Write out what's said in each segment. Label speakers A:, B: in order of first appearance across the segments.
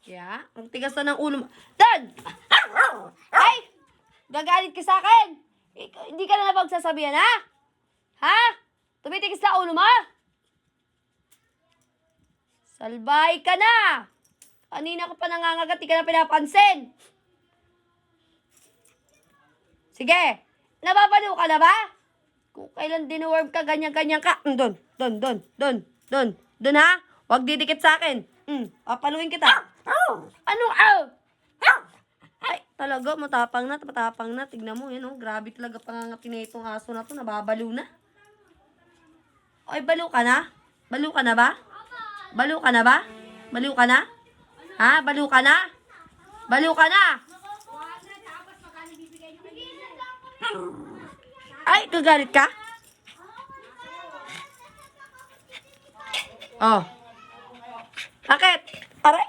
A: Kaya, ang tigas na ng ulo mo. Dan! Ay! Gagalit ka sa akin! Hindi ka na napagsasabihan, ha? Ha? Tumitigas na ulo mo? Salbay ka na! Kanina ka pa nangangagat, di ka na pinapansin. Sige, nababalo ka na ba? Kung kailan dinuworm ka, ganyan-ganyan ka. Doon ha? Huwag didikit sa akin. Papaluin kita. Anong Ay, talaga, matapang na. Tignan mo, yun, oh. Grabe talaga pangangati na itong aso na to. Nababalo na. Ay, balo ka na? Balo ka na ba? Balo ka na ba? Balo ka na? Ha? Balo ka na? Balo ka na? Ay, gagalit ka? Oh. Bakit? Aray?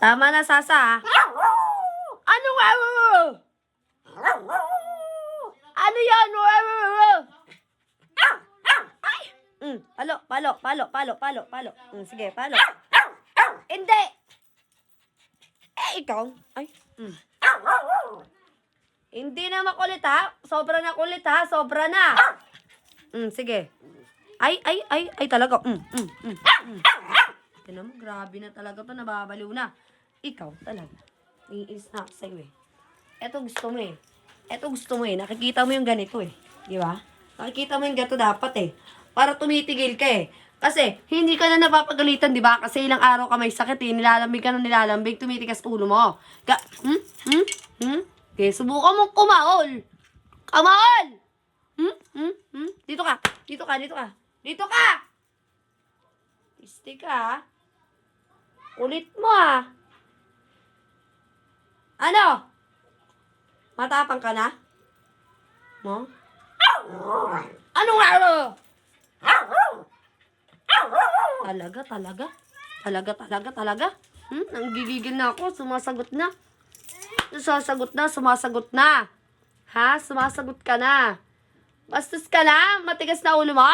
A: Tama na, Sasa. Ano nga? Ano yan? Ay! Palo. Sige, palo. Hindi! Ikaw? Ay. Hindi na makulit, ha? Sobra na kulit, ha? Sobra na. Sige. Ay, talaga. Tignan mo, grabe na talaga to. Nababaliw na. Ikaw, talaga. Iinis na ako sa'yo, eh. Ito gusto mo, eh. Nakikita mo yung ganito, eh. Di ba? Nakikita mo yung ganito dapat, eh. Para tumitigil ka, eh. Kasi, hindi ka na napapagalitan, di ba? Kasi ilang araw ka may sakit, eh. Nilalambig ka na nilalambig, tumitigas ulo mo. Okay, subukan mong kumaol. Kumaol! Dito ka. Piste ka, ha? Kulit mo, ha? Ano? Matapang ka na? Mo? Ano nga? Talaga? Nanggigigil na ako. Sumasagot na. Ha? Sumasagot ka na. Bastos ka na? Matigas na ulo mo?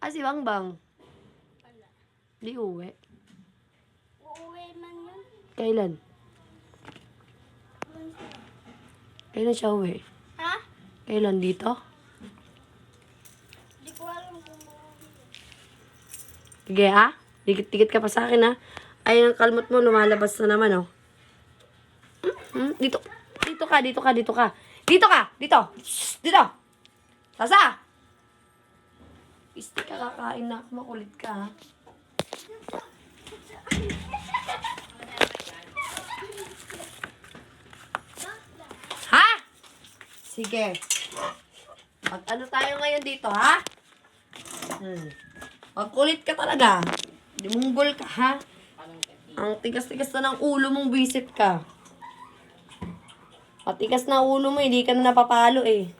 A: Si Bangbang. Di uwi.
B: Uuwi man yun.
A: Kailan? Kailan siya uwi?
B: Ha?
A: Kailan dito?
B: Di ko alam kung uuwi.
A: Sige, ha? Dikit-dikit ka pa sa akin, ha? Ay, ang kalmot mo, lumalabas na naman, oh. Dito ka. Dito! Sasa! Piste ka, kakain na ako. Makulit ka, ha? Ha? Sige. Mag-ano tayo ngayon dito, ha? Magkulit ka talaga. Dimunggol ka, ha? Ang tigas-tigas na ng ulo mong visit ka. Patigas na ulo mo, hindi ka na napapalo, eh.